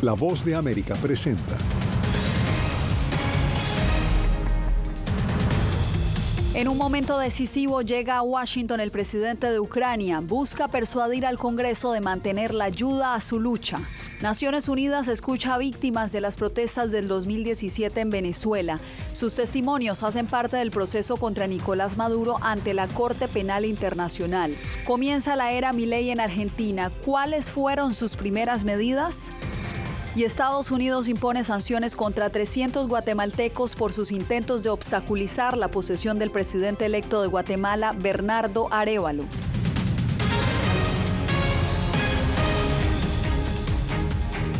La Voz de América presenta. En un momento decisivo llega a Washington el presidente de Ucrania. Busca persuadir al Congreso de mantener la ayuda a su lucha. Naciones Unidas escucha a víctimas de las protestas del 2017 en Venezuela. Sus testimonios hacen parte del proceso contra Nicolás Maduro ante la Corte Penal Internacional. Comienza la era Milei en Argentina. ¿Cuáles fueron sus primeras medidas? Y Estados Unidos impone sanciones contra 300 guatemaltecos por sus intentos de obstaculizar la posesión del presidente electo de Guatemala, Bernardo Arévalo.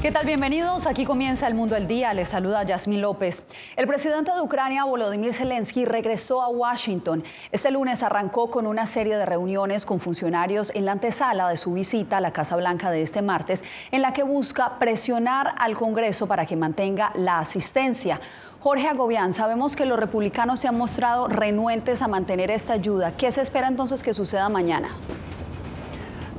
¿Qué tal? Bienvenidos. Aquí comienza El Mundo al Día. Les saluda Yasmín López. El presidente de Ucrania, Volodymyr Zelensky, regresó a Washington. Este lunes arrancó con una serie de reuniones con funcionarios en la antesala de su visita a la Casa Blanca de este martes, en la que busca presionar al Congreso para que mantenga la asistencia. Jorge Agobián, sabemos que los republicanos se han mostrado renuentes a mantener esta ayuda. ¿Qué se espera entonces que suceda mañana?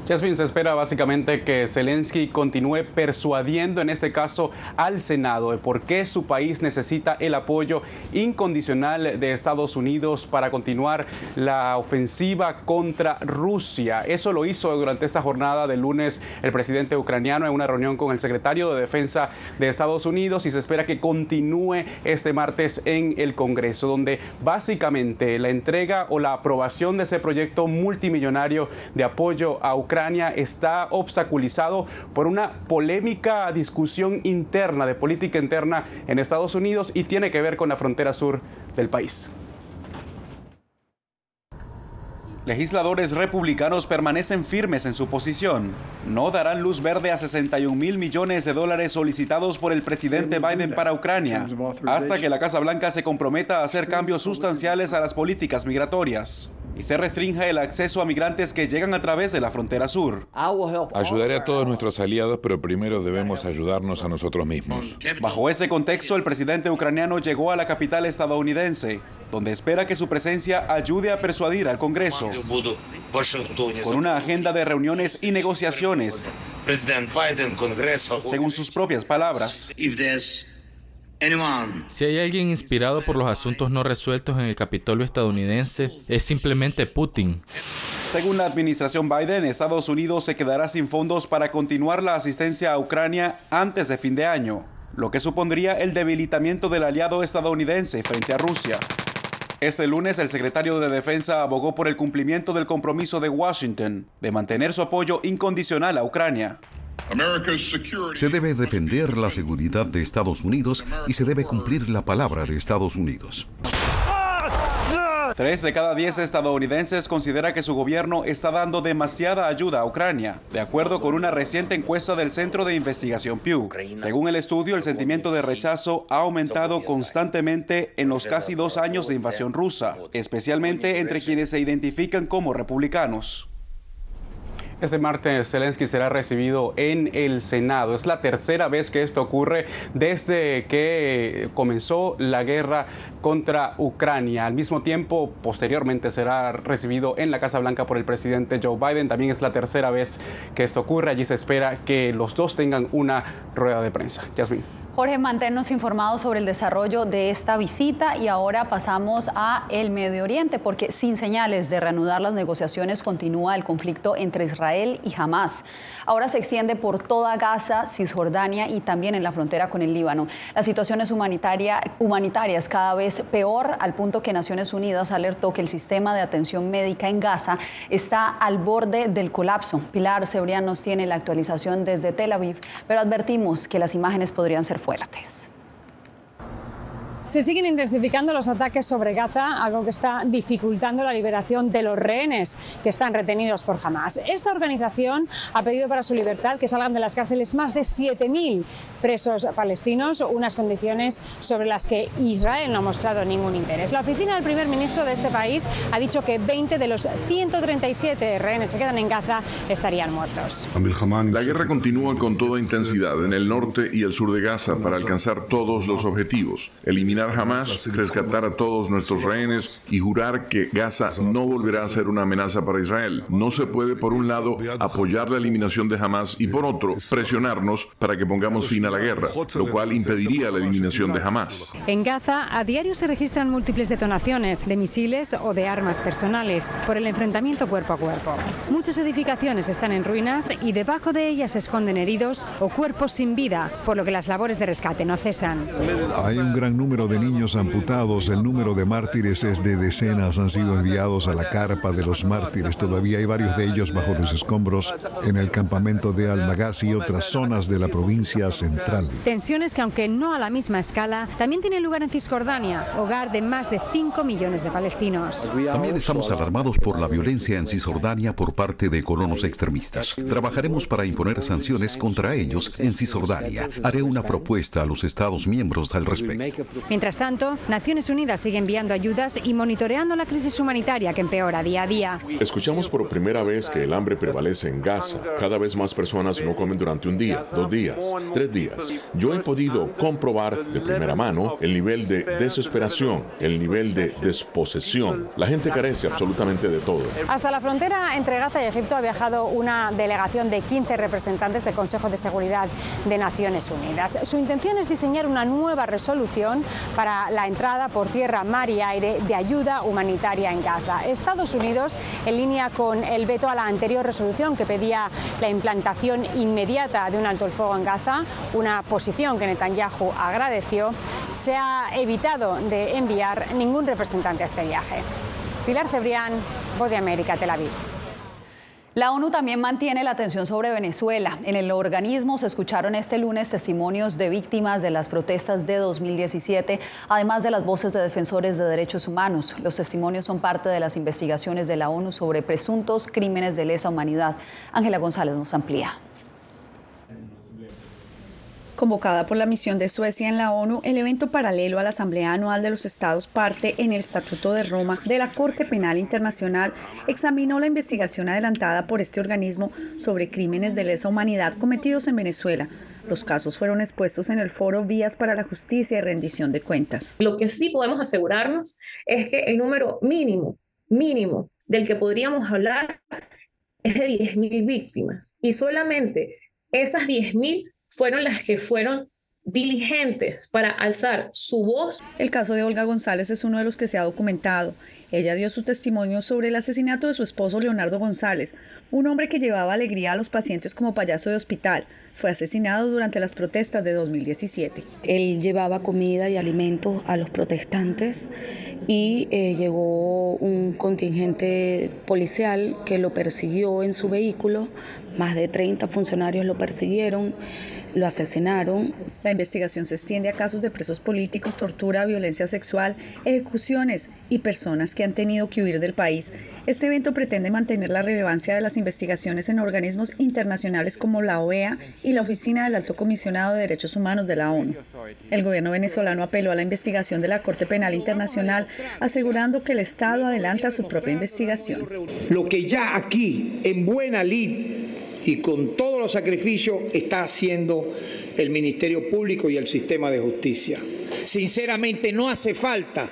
Yasmín, se espera básicamente que Zelensky continúe persuadiendo, en este caso, al Senado de por qué su país necesita el apoyo incondicional de Estados Unidos para continuar la ofensiva contra Rusia. Eso lo hizo durante esta jornada del lunes el presidente ucraniano en una reunión con el secretario de Defensa de Estados Unidos, y se espera que continúe este martes en el Congreso, donde básicamente la entrega o la aprobación de ese proyecto multimillonario de apoyo a Ucrania está obstaculizado por una polémica discusión interna, de política interna en Estados Unidos, y tiene que ver con la frontera sur del país. Legisladores republicanos permanecen firmes en su posición. No darán luz verde a 61.000 millones de dólares solicitados por el presidente Biden para Ucrania, hasta que la Casa Blanca se comprometa a hacer cambios sustanciales a las políticas migratorias y se restrinja el acceso a migrantes que llegan a través de la frontera sur. Ayudaré a todos nuestros aliados, pero primero debemos ayudarnos a nosotros mismos. Bajo ese contexto, el presidente ucraniano llegó a la capital estadounidense, donde espera que su presencia ayude a persuadir al Congreso, con una agenda de reuniones y negociaciones, según sus propias palabras. Si hay alguien inspirado por los asuntos no resueltos en el Capitolio estadounidense, es simplemente Putin. Según la administración Biden, Estados Unidos se quedará sin fondos para continuar la asistencia a Ucrania antes de fin de año, lo que supondría el debilitamiento del aliado estadounidense frente a Rusia. Este lunes, el secretario de Defensa abogó por el cumplimiento del compromiso de Washington de mantener su apoyo incondicional a Ucrania. Se debe defender la seguridad de Estados Unidos y se debe cumplir la palabra de Estados Unidos. 3 de cada 10 estadounidenses considera que su gobierno está dando demasiada ayuda a Ucrania, de acuerdo con una reciente encuesta del Centro de Investigación Pew. Según el estudio, el sentimiento de rechazo ha aumentado constantemente en los casi 2 años de invasión rusa, especialmente entre quienes se identifican como republicanos. Este martes Zelensky será recibido en el Senado. Es la tercera vez que esto ocurre desde que comenzó la guerra contra Ucrania. Al mismo tiempo, posteriormente será recibido en la Casa Blanca por el presidente Joe Biden. También es la tercera vez que esto ocurre. Allí se espera que los dos tengan una rueda de prensa. Yasmín. Jorge, manténnos informados sobre el desarrollo de esta visita, y ahora pasamos a el Medio Oriente, porque sin señales de reanudar las negociaciones continúa el conflicto entre Israel y Hamás. Ahora se extiende por toda Gaza, Cisjordania y también en la frontera con el Líbano. La situación es humanitaria es cada vez peor, al punto que Naciones Unidas alertó que el sistema de atención médica en Gaza está al borde del colapso. Pilar Cebrián nos tiene la actualización desde Tel Aviv, pero advertimos que las imágenes podrían ser fuertes. Se siguen intensificando los ataques sobre Gaza, algo que está dificultando la liberación de los rehenes que están retenidos por Hamás. Esta organización ha pedido para su libertad que salgan de las cárceles más de 7.000 presos palestinos, unas condiciones sobre las que Israel no ha mostrado ningún interés. La oficina del primer ministro de este país ha dicho que 20 de los 137 rehenes que quedan en Gaza estarían muertos. La guerra continúa con toda intensidad en el norte y el sur de Gaza para alcanzar todos los objetivos: eliminar eliminar Hamás, rescatar a todos nuestros rehenes y jurar que Gaza no volverá a ser una amenaza para Israel. No se puede, por un lado, apoyar la eliminación de Hamás y, por otro, presionarnos para que pongamos fin a la guerra, lo cual impediría la eliminación de Hamás. En Gaza, a diario se registran múltiples detonaciones de misiles o de armas personales por el enfrentamiento cuerpo a cuerpo. Muchas edificaciones están en ruinas y debajo de ellas se esconden heridos o cuerpos sin vida, por lo que las labores de rescate no cesan. Hay un gran número de niños amputados. El número de mártires es de decenas. Han sido enviados a la carpa de los mártires. Todavía hay varios de ellos bajo los escombros en el campamento de Al-Maghazi y otras zonas de la provincia central. Tensiones que, aunque no a la misma escala, también tienen lugar en Cisjordania, hogar de más de 5 millones de palestinos. También estamos alarmados por la violencia en Cisjordania por parte de colonos extremistas. Trabajaremos para imponer sanciones contra ellos en Cisjordania. Haré una propuesta a los Estados miembros al respecto. Mientras tanto, Naciones Unidas sigue enviando ayudas y monitoreando la crisis humanitaria que empeora día a día. Escuchamos por primera vez que el hambre prevalece en Gaza. Cada vez más personas no comen durante un día, 2 días, 3 días. Yo he podido comprobar de primera mano el nivel de desesperación, el nivel de desposesión. La gente carece absolutamente de todo. Hasta la frontera entre Gaza y Egipto ha viajado una delegación de 15 representantes del Consejo de Seguridad de Naciones Unidas. Su intención es diseñar una nueva resolución para la entrada por tierra, mar y aire de ayuda humanitaria en Gaza. Estados Unidos, en línea con el veto a la anterior resolución que pedía la implantación inmediata de un alto el fuego en Gaza, una posición que Netanyahu agradeció, se ha evitado de enviar ningún representante a este viaje. Pilar Cebrián, Voz de América, Tel Aviv. La ONU también mantiene la atención sobre Venezuela. En el organismo se escucharon este lunes testimonios de víctimas de las protestas de 2017, además de las voces de defensores de derechos humanos. Los testimonios son parte de las investigaciones de la ONU sobre presuntos crímenes de lesa humanidad. Ángela González nos amplía. Convocada por la misión de Suecia en la ONU, el evento paralelo a la Asamblea Anual de los Estados parte en el Estatuto de Roma de la Corte Penal Internacional examinó la investigación adelantada por este organismo sobre crímenes de lesa humanidad cometidos en Venezuela. Los casos fueron expuestos en el foro Vías para la Justicia y Rendición de Cuentas. Lo que sí podemos asegurarnos es que el número mínimo del que podríamos hablar es de 10.000 víctimas y solamente esas 10.000 fueron las que fueron diligentes para alzar su voz. El caso de Olga González es uno de los que se ha documentado. Ella dio su testimonio sobre el asesinato de su esposo Leonardo González, un hombre que llevaba alegría a los pacientes como payaso de hospital. Fue asesinado durante las protestas de 2017. Él llevaba comida y alimentos a los protestantes y llegó un contingente policial que lo persiguió en su vehículo. Más de 30 funcionarios lo persiguieron, lo asesinaron. La investigación se extiende a casos de presos políticos, tortura, violencia sexual, ejecuciones y personas que han tenido que huir del país. Este evento pretende mantener la relevancia de las investigaciones en organismos internacionales como la OEA y la Oficina del Alto Comisionado de Derechos Humanos de la ONU. El gobierno venezolano apeló a la investigación de la Corte Penal Internacional, asegurando que el Estado adelanta su propia investigación. Lo que ya aquí, en buena lid y con todos los sacrificios, está haciendo el Ministerio Público y el sistema de justicia. Sinceramente, no hace falta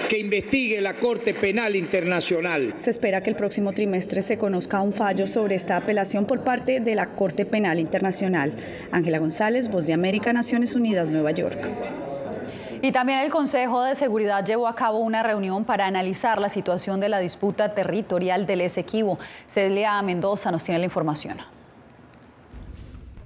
que investigue la Corte Penal Internacional. Se espera que el próximo trimestre se conozca un fallo sobre esta apelación por parte de la Corte Penal Internacional. Ángela González, Voz de América, Naciones Unidas, Nueva York. Y también el Consejo de Seguridad llevó a cabo una reunión para analizar la situación de la disputa territorial del Esequibo. Celia Mendoza nos tiene la información.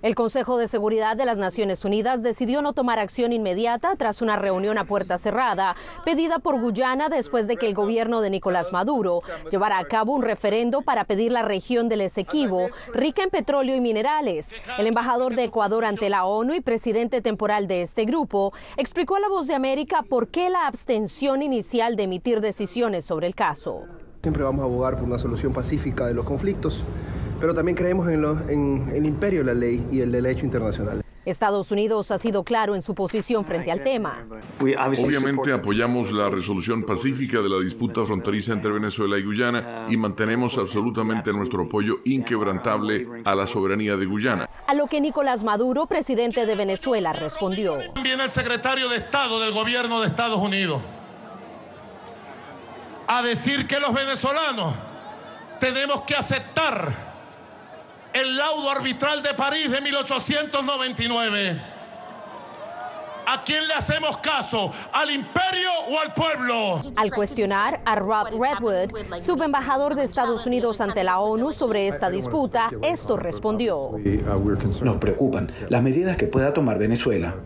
El Consejo de Seguridad de las Naciones Unidas decidió no tomar acción inmediata tras una reunión a puerta cerrada pedida por Guyana después de que el gobierno de Nicolás Maduro llevara a cabo un referendo para pedir la región del Esequibo, rica en petróleo y minerales. El embajador de Ecuador ante la ONU y presidente temporal de este grupo explicó a La Voz de América por qué la abstención inicial de emitir decisiones sobre el caso. Siempre vamos a abogar por una solución pacífica de los conflictos, pero también creemos en el imperio de la ley y el derecho internacional. Estados Unidos ha sido claro en su posición frente al tema. Obviamente apoyamos la resolución pacífica de la disputa fronteriza entre Venezuela y Guyana y mantenemos absolutamente nuestro apoyo inquebrantable a la soberanía de Guyana. A lo que Nicolás Maduro, presidente de Venezuela, respondió. Viene el secretario de Estado del gobierno de Estados Unidos a decir que los venezolanos tenemos que aceptar el laudo arbitral de París de 1899. ¿A quién le hacemos caso? ¿Al imperio o al pueblo? Al cuestionar a Rob Redwood, subembajador de Estados Unidos ante la ONU sobre esta disputa, esto respondió. Nos preocupan las medidas que pueda tomar Venezuela.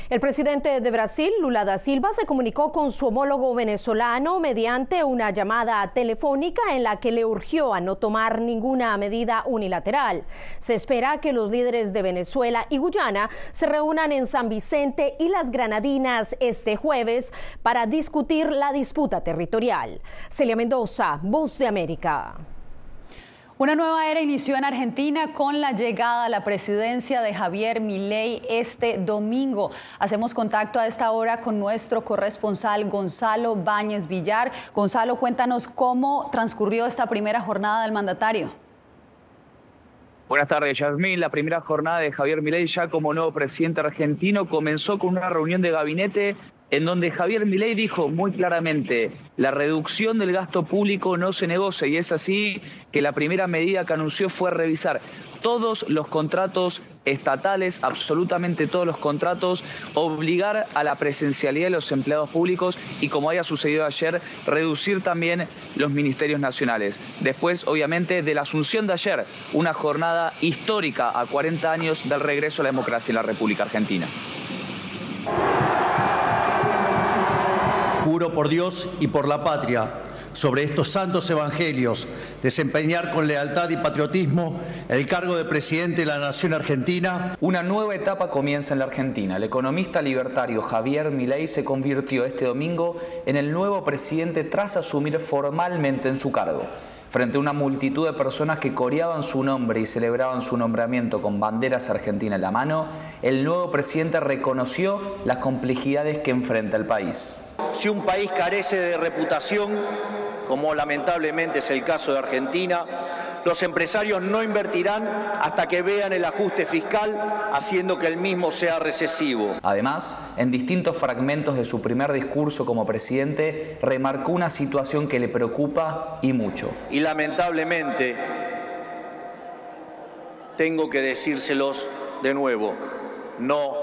El presidente de Brasil, Lula da Silva, se comunicó con su homólogo venezolano mediante una llamada telefónica en la que le urgió a no tomar ninguna medida unilateral. Se espera que los líderes de Venezuela y Guyana se reúnan en San Vicente y las Granadinas este jueves para discutir la disputa territorial. Celia Mendoza, Voz de América. Una nueva era inició en Argentina con la llegada a la presidencia de Javier Milei este domingo. Hacemos contacto a esta hora con nuestro corresponsal Gonzalo Báñez Villar. Gonzalo, cuéntanos cómo transcurrió esta primera jornada del mandatario. Buenas tardes, Yasmín. La primera jornada de Javier Milei ya como nuevo presidente argentino comenzó con una reunión de gabinete en donde Javier Milei dijo muy claramente: la reducción del gasto público no se negocia, y es así que la primera medida que anunció fue revisar todos los contratos estatales, absolutamente todos los contratos, obligar a la presencialidad de los empleados públicos y, como haya sucedido ayer, reducir también los ministerios nacionales. Después, obviamente, de la asunción de ayer, una jornada histórica a 40 años del regreso a la democracia en la República Argentina. Juro por Dios y por la patria, sobre estos santos evangelios, desempeñar con lealtad y patriotismo el cargo de presidente de la Nación Argentina. Una nueva etapa comienza en la Argentina. El economista libertario Javier Milei se convirtió este domingo en el nuevo presidente tras asumir formalmente en su cargo. Frente a una multitud de personas que coreaban su nombre y celebraban su nombramiento con banderas argentinas en la mano, el nuevo presidente reconoció las complejidades que enfrenta el país. Si un país carece de reputación, como lamentablemente es el caso de Argentina, los empresarios no invertirán hasta que vean el ajuste fiscal, haciendo que el mismo sea recesivo. Además, en distintos fragmentos de su primer discurso como presidente, remarcó una situación que le preocupa y mucho. Y lamentablemente, tengo que decírselos de nuevo, no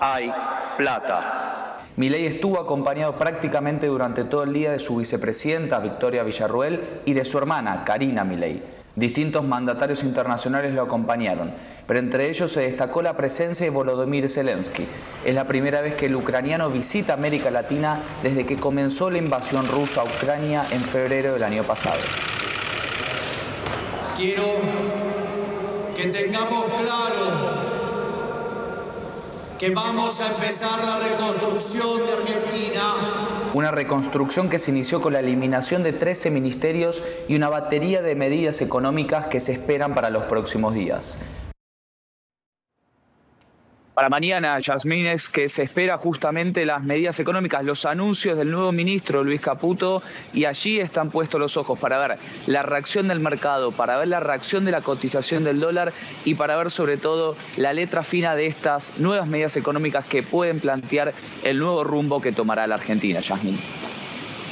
hay plata. Milei estuvo acompañado prácticamente durante todo el día de su vicepresidenta, Victoria Villarruel, y de su hermana, Karina Milei. Distintos mandatarios internacionales lo acompañaron, pero entre ellos se destacó la presencia de Volodymyr Zelensky. Es la primera vez que el ucraniano visita América Latina desde que comenzó la invasión rusa a Ucrania en febrero del año pasado. Quiero que tengamos claro que vamos a empezar la reconstrucción de Argentina. Una reconstrucción que se inició con la eliminación de 13 ministerios y una batería de medidas económicas que se esperan para los próximos días. Para mañana, Yasmín, es que se espera justamente las medidas económicas, los anuncios del nuevo ministro Luis Caputo, y allí están puestos los ojos para ver la reacción del mercado, para ver la reacción de la cotización del dólar y para ver sobre todo la letra fina de estas nuevas medidas económicas que pueden plantear el nuevo rumbo que tomará la Argentina, Yasmín.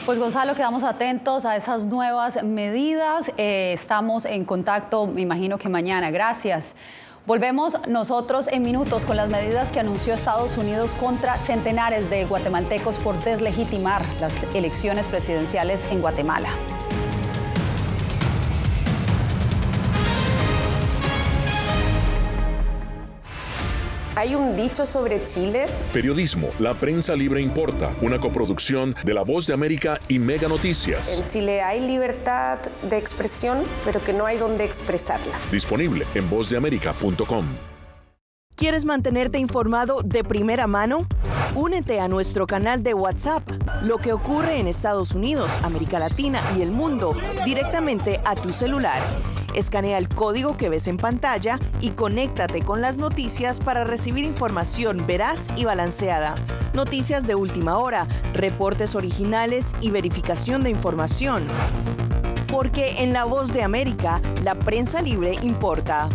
Pues Gonzalo, quedamos atentos a esas nuevas medidas. Estamos en contacto, me imagino que mañana. Gracias. Volvemos nosotros en minutos con las medidas que anunció Estados Unidos contra centenares de guatemaltecos por deslegitimar las elecciones presidenciales en Guatemala. ¿Hay un dicho sobre Chile? Periodismo, la prensa libre importa, una coproducción de La Voz de América y Mega Noticias. En Chile hay libertad de expresión, pero que no hay donde expresarla. Disponible en vozdeamerica.com. ¿Quieres mantenerte informado de primera mano? Únete a nuestro canal de WhatsApp. Lo que ocurre en Estados Unidos, América Latina y el mundo, directamente a tu celular. Escanea el código que ves en pantalla y conéctate con las noticias para recibir información veraz y balanceada. Noticias de última hora, reportes originales y verificación de información. Porque en La Voz de América, la prensa libre importa.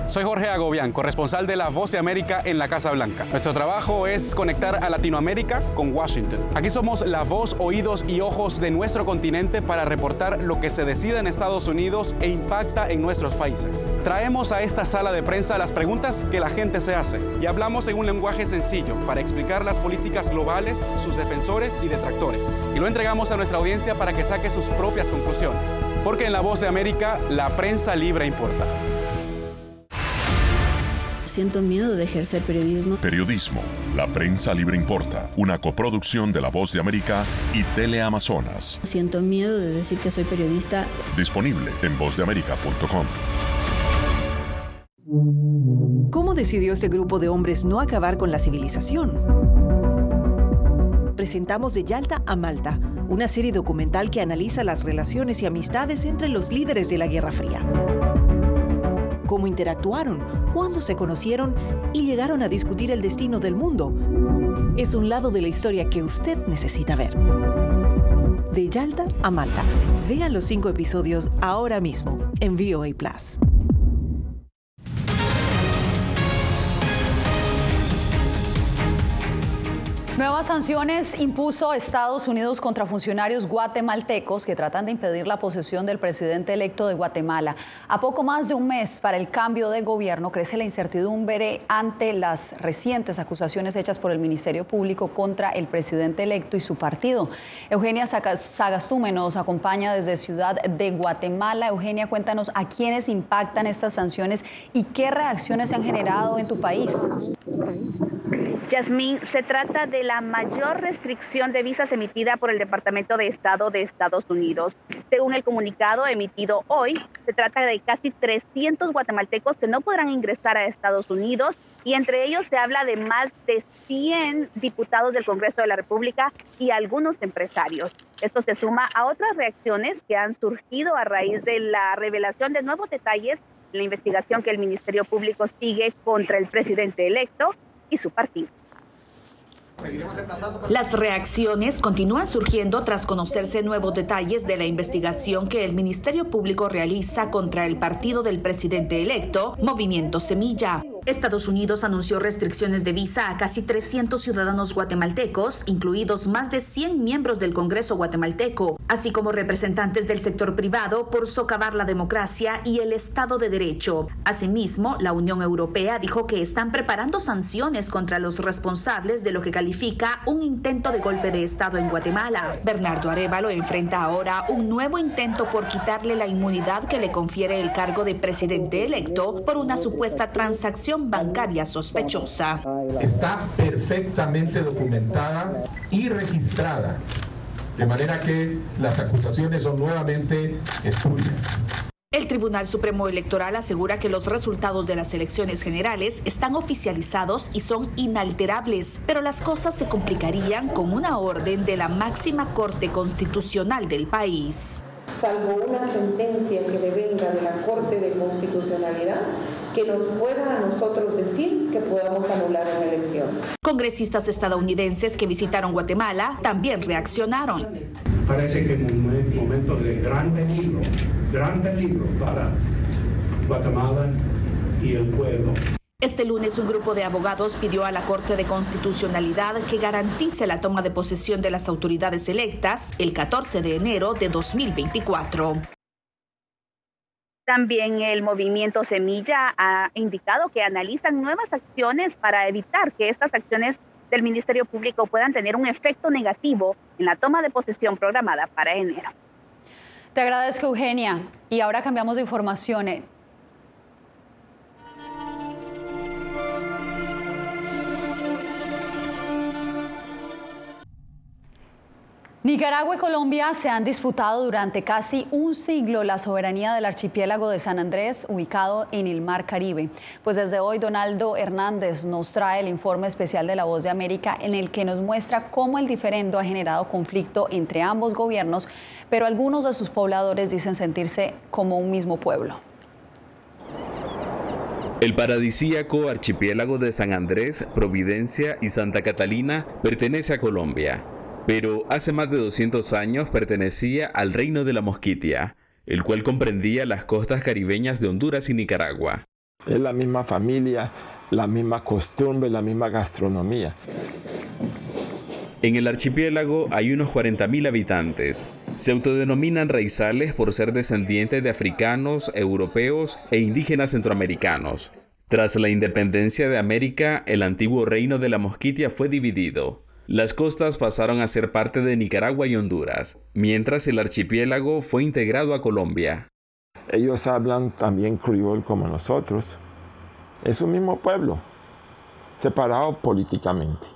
Soy Jorge Agobián, corresponsal de La Voz de América en la Casa Blanca. Nuestro trabajo es conectar a Latinoamérica con Washington. Aquí somos la voz, oídos y ojos de nuestro continente para reportar lo que se decide en Estados Unidos e impacta en nuestros países. Traemos a esta sala de prensa las preguntas que la gente se hace y hablamos en un lenguaje sencillo para explicar las políticas globales, sus defensores y detractores. Y lo entregamos a nuestra audiencia para que saque sus propias conclusiones. Porque en La Voz de América, la prensa libre importa. Siento miedo de ejercer periodismo. Periodismo. La prensa libre importa. Una coproducción de La Voz de América y Teleamazonas. Siento miedo de decir que soy periodista. Disponible en vozdeamerica.com. ¿Cómo decidió este grupo de hombres no acabar con la civilización? Presentamos De Yalta a Malta, una serie documental que analiza las relaciones y amistades entre los líderes de la Guerra Fría. Cómo interactuaron, cuándo se conocieron y llegaron a discutir el destino del mundo. Es un lado de la historia que usted necesita ver. De Yalta a Malta. Vean los 5 episodios ahora mismo en VOA+. Nuevas sanciones impuso Estados Unidos contra funcionarios guatemaltecos que tratan de impedir la posesión del presidente electo de Guatemala. A poco más de un mes para el cambio de gobierno, crece la incertidumbre ante las recientes acusaciones hechas por el Ministerio Público contra el presidente electo y su partido. Eugenia Sagastume nos acompaña desde Ciudad de Guatemala. Eugenia, cuéntanos a quiénes impactan estas sanciones y qué reacciones se han generado en tu país. Yasmín, se trata de la mayor restricción de visas emitida por el Departamento de Estado de Estados Unidos. Según el comunicado emitido hoy, se trata de casi 300 guatemaltecos que no podrán ingresar a Estados Unidos y entre ellos se habla de más de 100 diputados del Congreso de la República y algunos empresarios. Esto se suma a otras reacciones que han surgido a raíz de la revelación de nuevos detalles en la investigación que el Ministerio Público sigue contra el presidente electo y su partido. Las reacciones continúan surgiendo tras conocerse nuevos detalles de la investigación que el Ministerio Público realiza contra el partido del presidente electo, Movimiento Semilla. Estados Unidos anunció restricciones de visa a casi 300 ciudadanos guatemaltecos, incluidos más de 100 miembros del Congreso guatemalteco, así como representantes del sector privado por socavar la democracia y el Estado de Derecho. Asimismo, la Unión Europea dijo que están preparando sanciones contra los responsables de lo que califica un intento de golpe de Estado en Guatemala. Bernardo Arévalo enfrenta ahora un nuevo intento por quitarle la inmunidad que le confiere el cargo de presidente electo por una supuesta transacción bancaria sospechosa. Está perfectamente documentada y registrada, de manera que las acusaciones son nuevamente espurias. El Tribunal Supremo Electoral asegura que los resultados de las elecciones generales están oficializados y son inalterables, pero las cosas se complicarían con una orden de la máxima Corte Constitucional del país. Salvo una sentencia que devenga de la Corte de Constitucionalidad, que nos pueda a nosotros decir que podamos anular una elección. Congresistas estadounidenses que visitaron Guatemala también reaccionaron. Parece que es un momento de gran peligro para Guatemala y el pueblo. Este lunes, un grupo de abogados pidió a la Corte de Constitucionalidad que garantice la toma de posesión de las autoridades electas el 14 de enero de 2024. También el Movimiento Semilla ha indicado que analizan nuevas acciones para evitar que estas acciones del Ministerio Público puedan tener un efecto negativo en la toma de posesión programada para enero. Te agradezco, Eugenia. Y ahora cambiamos de información. Nicaragua y Colombia se han disputado durante casi un siglo la soberanía del archipiélago de San Andrés, ubicado en el Mar Caribe. Pues desde hoy Donaldo Hernández nos trae el informe especial de La Voz de América, en el que nos muestra cómo el diferendo ha generado conflicto entre ambos gobiernos, pero algunos de sus pobladores dicen sentirse como un mismo pueblo. El paradisíaco archipiélago de San Andrés, Providencia y Santa Catalina pertenece a Colombia, pero hace más de 200 años pertenecía al Reino de la Mosquitia, el cual comprendía las costas caribeñas de Honduras y Nicaragua. Es la misma familia, la misma costumbre, la misma gastronomía. En el archipiélago hay unos 40.000 habitantes. Se autodenominan raizales por ser descendientes de africanos, europeos e indígenas centroamericanos. Tras la independencia de América, el antiguo Reino de la Mosquitia fue dividido. Las costas pasaron a ser parte de Nicaragua y Honduras, mientras el archipiélago fue integrado a Colombia. Ellos hablan también criol como nosotros. Es un mismo pueblo, separado políticamente.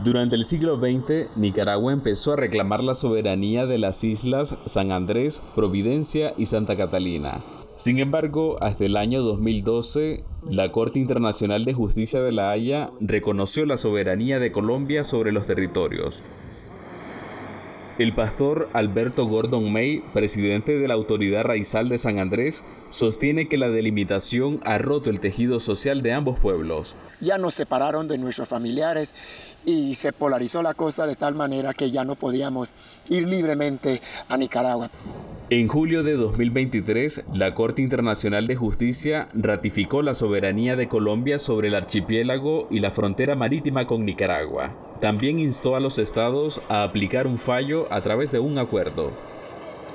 Durante el siglo XX, Nicaragua empezó a reclamar la soberanía de las islas San Andrés, Providencia y Santa Catalina. Sin embargo, hasta el año 2012, la Corte Internacional de Justicia de La Haya reconoció la soberanía de Colombia sobre los territorios. El pastor Alberto Gordon May, presidente de la Autoridad Raizal de San Andrés, sostiene que la delimitación ha roto el tejido social de ambos pueblos. Ya nos separaron de nuestros familiares y se polarizó la cosa de tal manera que ya no podíamos ir libremente a Nicaragua. En julio de 2023, la Corte Internacional de Justicia ratificó la soberanía de Colombia sobre el archipiélago y la frontera marítima con Nicaragua. También instó a los estados a aplicar un fallo a través de un acuerdo.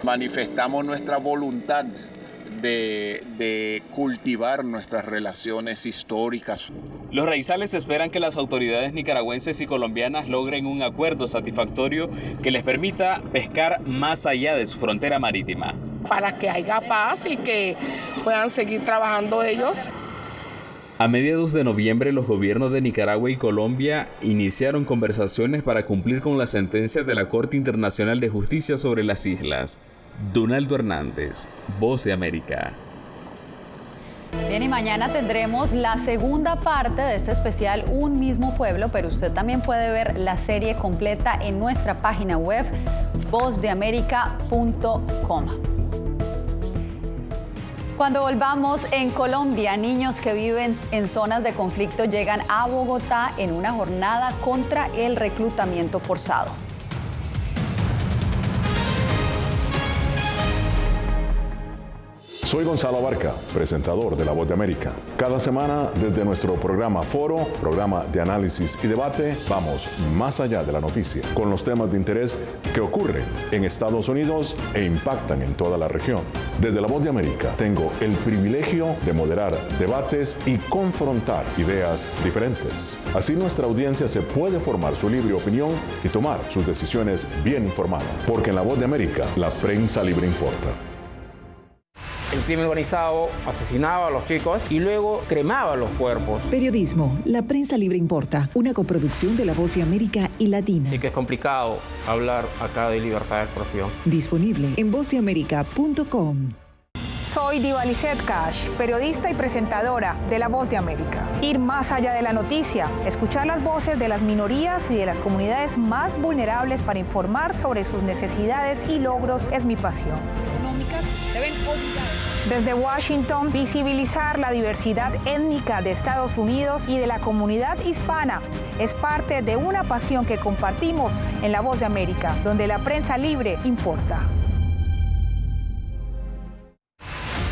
Manifestamos nuestra voluntad de cultivar nuestras relaciones históricas. Los raizales esperan que las autoridades nicaragüenses y colombianas logren un acuerdo satisfactorio que les permita pescar más allá de su frontera marítima. Para que haya paz y que puedan seguir trabajando ellos. A mediados de noviembre, los gobiernos de Nicaragua y Colombia iniciaron conversaciones para cumplir con la sentencia de la Corte Internacional de Justicia sobre las islas. Donaldo Hernández, Voz de América. Bien, y mañana tendremos la segunda parte de este especial Un Mismo Pueblo, pero usted también puede ver la serie completa en nuestra página web vozdeamerica.com. Cuando volvamos, en Colombia, niños que viven en zonas de conflicto llegan a Bogotá en una jornada contra el reclutamiento forzado. Soy Gonzalo Abarca, presentador de La Voz de América. Cada semana, desde nuestro programa Foro, programa de análisis y debate, vamos más allá de la noticia, con los temas de interés que ocurren en Estados Unidos e impactan en toda la región. Desde La Voz de América, tengo el privilegio de moderar debates y confrontar ideas diferentes. Así nuestra audiencia se puede formar su libre opinión y tomar sus decisiones bien informadas. Porque en La Voz de América, la prensa libre importa. El crimen organizado asesinaba a los chicos y luego cremaba los cuerpos. Periodismo, la prensa libre importa, una coproducción de La Voz de América y Latina. Así que es complicado hablar acá de libertad de expresión. Disponible en vozdeamerica.com. Soy Diva Lizeth Cash, periodista y presentadora de La Voz de América. Ir más allá de la noticia, escuchar las voces de las minorías y de las comunidades más vulnerables para informar sobre sus necesidades y logros es mi pasión. Se ven obligadas. Desde Washington, visibilizar la diversidad étnica de Estados Unidos y de la comunidad hispana es parte de una pasión que compartimos en La Voz de América, donde la prensa libre importa.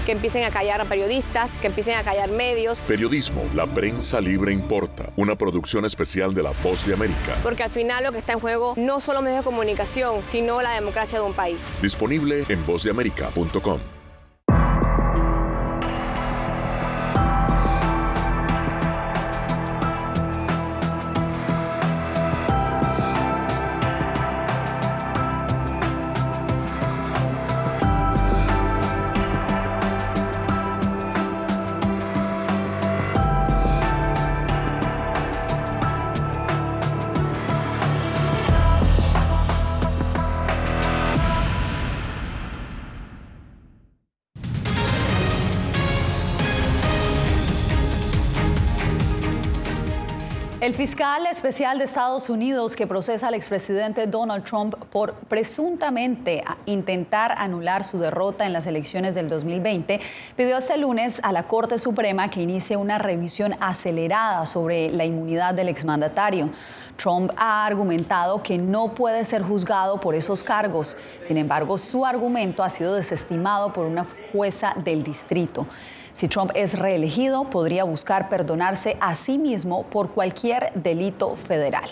Que empiecen a callar a periodistas, que empiecen a callar medios. Periodismo, la prensa libre importa. Una producción especial de La Voz de América. Porque al final lo que está en juego no solo medios de comunicación, sino la democracia de un país. Disponible en vozdeamerica.com. El fiscal especial de Estados Unidos que procesa al expresidente Donald Trump por presuntamente intentar anular su derrota en las elecciones del 2020 pidió este lunes a la Corte Suprema que inicie una revisión acelerada sobre la inmunidad del exmandatario. Trump ha argumentado que no puede ser juzgado por esos cargos. Sin embargo, su argumento ha sido desestimado por una jueza del distrito. Si Trump es reelegido, podría buscar perdonarse a sí mismo por cualquier delito federal.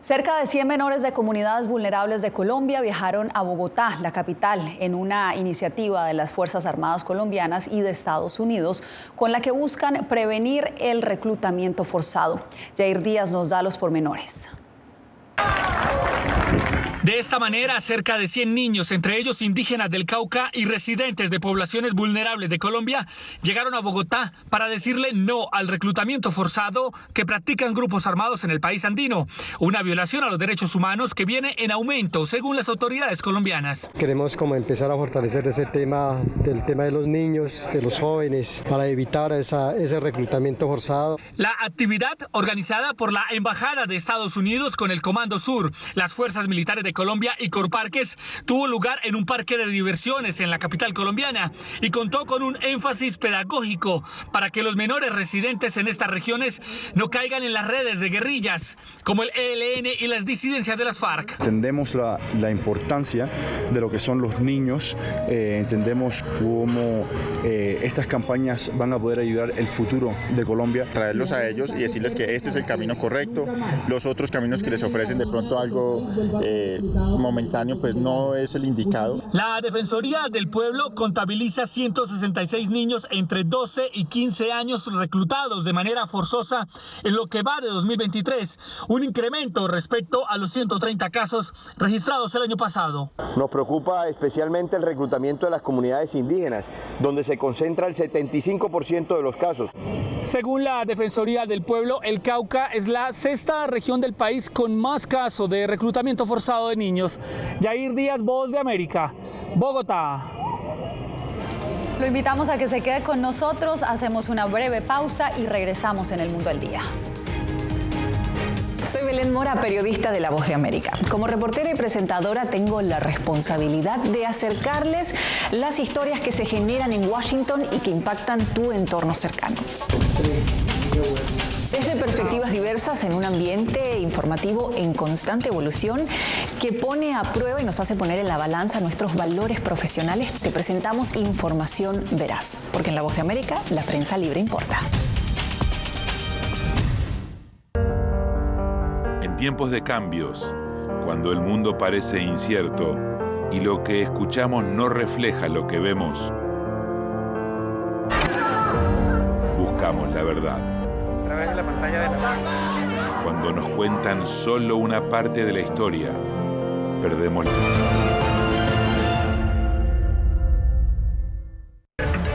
Cerca de 100 menores de comunidades vulnerables de Colombia viajaron a Bogotá, la capital, en una iniciativa de las Fuerzas Armadas colombianas y de Estados Unidos, con la que buscan prevenir el reclutamiento forzado. Jair Díaz nos da los pormenores. De esta manera, cerca de 100 niños, entre ellos indígenas del Cauca y residentes de poblaciones vulnerables de Colombia, llegaron a Bogotá para decirle no al reclutamiento forzado que practican grupos armados en el país andino, una violación a los derechos humanos que viene en aumento según las autoridades colombianas. Queremos como empezar a fortalecer ese tema, del tema de los niños, de los jóvenes, para evitar ese reclutamiento forzado. La actividad organizada por la Embajada de Estados Unidos con el Comando Sur, las Fuerzas Militares de Colombia y Corparques tuvo lugar en un parque de diversiones en la capital colombiana y contó con un énfasis pedagógico para que los menores residentes en estas regiones no caigan en las redes de guerrillas como el ELN y las disidencias de las FARC. Entendemos la importancia de lo que son los niños, entendemos cómo estas campañas van a poder ayudar el futuro de Colombia. Traerlos a ellos y decirles que este es el camino correcto, los otros caminos que les ofrecen de pronto algo momentáneo pues no es el indicado. La Defensoría del Pueblo contabiliza 166 niños entre 12 y 15 años reclutados de manera forzosa en lo que va de 2023, un incremento respecto a los 130 casos registrados el año pasado. Nos preocupa especialmente el reclutamiento de las comunidades indígenas, donde se concentra el 75% de los casos. Según la Defensoría del Pueblo, el Cauca es la sexta región del país con más casos de reclutamiento forzado de niños. Jair Díaz, Voz de América, Bogotá. Lo invitamos a que se quede con nosotros, hacemos una breve pausa y regresamos en El Mundo al Día. Soy Belén Mora, periodista de La Voz de América. Como reportera y presentadora tengo la responsabilidad de acercarles las historias que se generan en Washington y que impactan tu entorno cercano. Desde perspectivas diversas en un ambiente informativo en constante evolución que pone a prueba y nos hace poner en la balanza nuestros valores profesionales, te presentamos información veraz, porque en La Voz de América la prensa libre importa. En tiempos de cambios, cuando el mundo parece incierto y lo que escuchamos no refleja lo que vemos, buscamos la verdad. A través de la pantalla de la... Cuando nos cuentan solo una parte de la historia, perdemos la...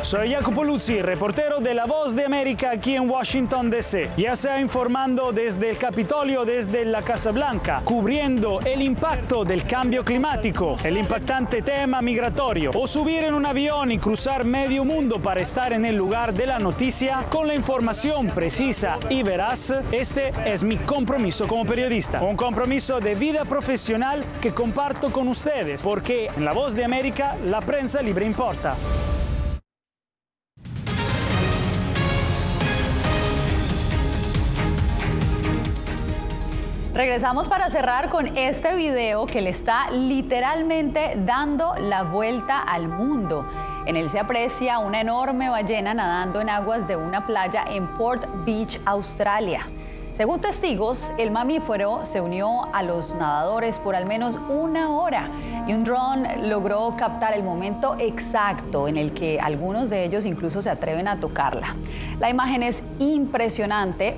Soy Jacopo Luzzi, reportero de La Voz de América aquí en Washington, D.C. Ya sea informando desde el Capitolio, desde la Casa Blanca, cubriendo el impacto del cambio climático, el impactante tema migratorio, o subir en un avión y cruzar medio mundo para estar en el lugar de la noticia con la información precisa y veraz, este es mi compromiso como periodista. Un compromiso de vida profesional que comparto con ustedes, porque en La Voz de América la prensa libre importa. Regresamos para cerrar con este video que le está literalmente dando la vuelta al mundo. En él se aprecia una enorme ballena nadando en aguas de una playa en Port Beach, Australia. Según testigos, el mamífero se unió a los nadadores por al menos una hora y un dron logró captar el momento exacto en el que algunos de ellos incluso se atreven a tocarla. La imagen es impresionante,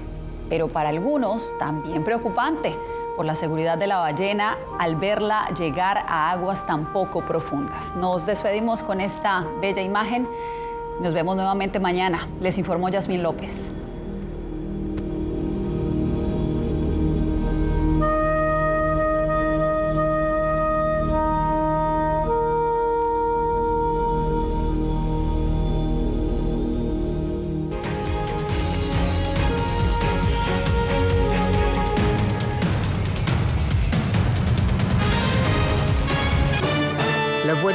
pero para algunos también preocupante por la seguridad de la ballena al verla llegar a aguas tan poco profundas. Nos despedimos con esta bella imagen. Nos vemos nuevamente mañana. Les informó Yasmín López. fue